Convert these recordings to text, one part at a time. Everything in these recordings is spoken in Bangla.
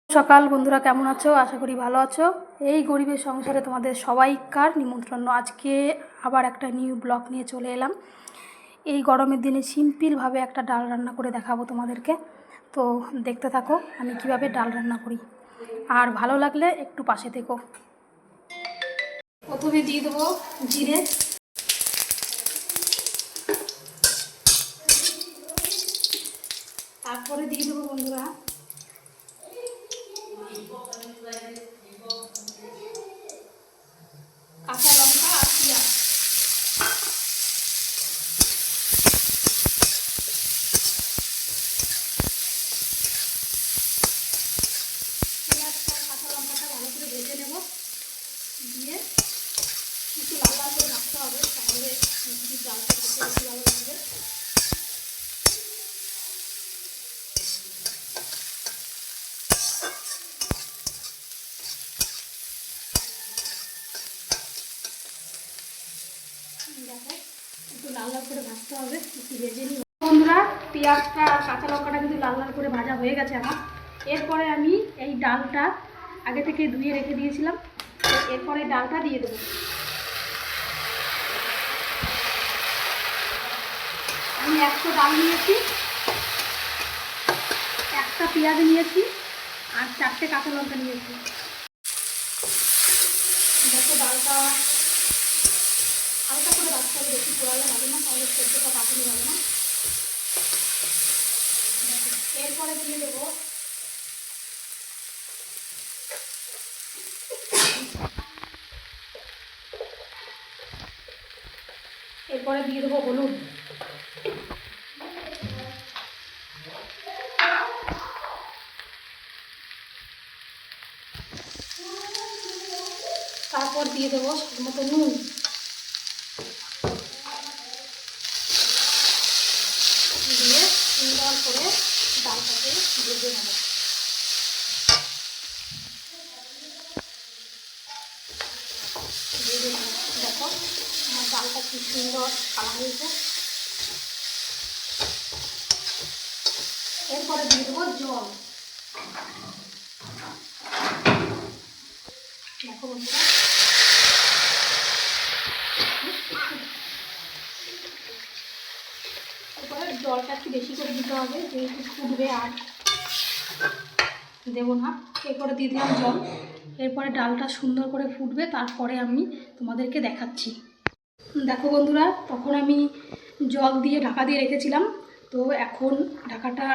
সকাল বন্ধুরা, কেমন আছো? আশা করি ভালো আছো। এই গরিবের সংসারে তোমাদের সবাইকার নিমন্ত্রণ। আজকে আবার একটা নিউ ব্লগ নিয়ে চলে এলাম। এই গরমের দিনে সিম্পলভাবে একটা ডাল রান্না করে দেখাবো তোমাদেরকে। তো দেখতে থাকো আমি কিভাবে ডাল রান্না করি, আর ভালো লাগলে একটু পাশে থেকো। প্রথমে দিয়ে দেবো জিরে, তারপরে দিয়ে দেবো বন্ধুরা কাঁচা লঙ্কা আর পেঁয়াজ। পেঁয়াজটা কাঁচা লঙ্কাটা ভালো করে ভেজে নেব, দিয়ে একটু লাল লাল করে ভাজতে হবে, তাহলে ডালটা খেতে বেশি ভালো লাগবে। দেখো একটু লাল লাল করে ভাজতে হবে, একটু ভেজে নিই বন্ধুরা। পেঁয়াজটা আর কাঁচা লঙ্কাটা কিন্তু লাল লাল করে ভাজা হয়ে গেছে আমার। এরপরে আমি এই ডালটা আগে থেকে ধুয়ে রেখে দিয়েছিলাম, এরপরে ডালটা দিয়ে দেবো। আমি 100 ডাল নিয়েছি, একটা পেঁয়াজ নিয়েছি আর 4টে কাঁচা লঙ্কা নিয়েছি। দেখো ডালটা হালকা করে ভাজতে হবে, বেশি পোড়ালে হবে না, তাহলে সেদ্ধটা পাকানো যাবে না। এরপরে দিয়ে দেবো হলুদ, তারপর দিয়ে দেবো স্বাদ মতো নুন, দিয়ে সুন্দর করে ডালটাকে ভেজে নেব। দেখো আমার ডালটা কি সুন্দর কালার হয়েছে। এরপরে দিয়ে দেবো জল। দেখো বন্ধুরা এরপরে জলটা একটু বেশি করে দিতে হবে, যেহেতু ফুটবে আর দেবো না। এরপরে দিয়ে দিলাম জল। এরপরে ডালটা সুন্দর করে ফুটবে, তারপরে আমি তোমাদেরকে দেখাচ্ছি। দেখো বন্ধুরা, তখন আমি জল দিয়ে ঢাকা দিয়ে রেখেছিলাম, তো এখন ঢাকাটা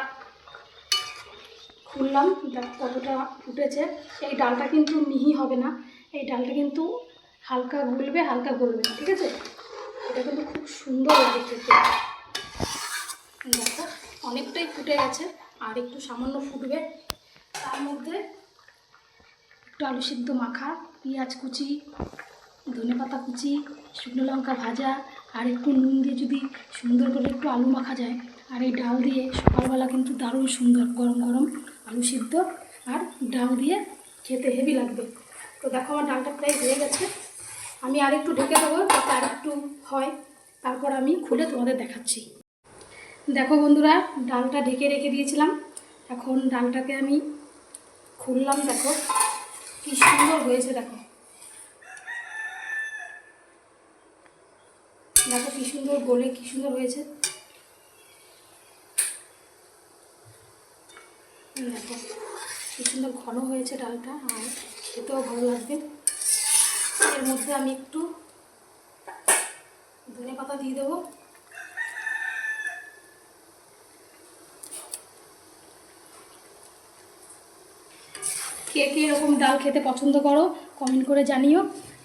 খুললাম। দেখো কতটা ফুটেছে। এই ডালটা কিন্তু মিহি হবে না, এই ডালটা কিন্তু হালকা গুলবে হালকা গলবে, ঠিক আছে? এটা কিন্তু খুব সুন্দর লাগে খেতে। দেখো অনেকটাই ফুটে গেছে, আর একটু সামান্য ফুটবে। তার মধ্যে একটু আলু সিদ্ধ মাখা, পেঁয়াজ কুচি, ধনেপাতা কুচি, শুকনো লঙ্কা ভাজা, আর একটু নুন দিয়ে যদি সুন্দর করে একটু আলু মাখা যায়, আর এই ডাল দিয়ে সকালবেলা কিন্তু দারুণ সুন্দর গরম গরম আলু সিদ্ধ আর ডাল দিয়ে খেতে হেভি লাগবে। তো দেখো আমার ডালটা প্রায় হয়ে গেছে, আমি আর একটু ঢেকে দেবো যাতে আর একটু হয়, তারপর আমি খুলে তোমাদের দেখাচ্ছি। দেখো বন্ধুরা, ডালটা ঢেকে রেখে দিয়েছিলাম, এখন ডালটাকে আমি খুললাম। দেখো কি সুন্দর হয়েছে, দেখো দেখো কি সুন্দর গলে কি সুন্দর হয়েছে। দেখো কি সুন্দর ঘন হয়েছে ডালটা, আর খেতেও ভালো লাগবে। এর মধ্যে আমি একটু ধনেপাতা দিয়ে দেবো। কে কে এরকম ডাল খেতে পছন্দ করো কমেন্ট করে জানিও,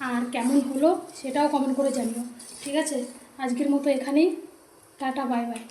আর কেমন হলো সেটাও কমেন্ট করে জানিও। ঠিক আছে, আজকের মতো এখানেই, টাটা বাই বাই।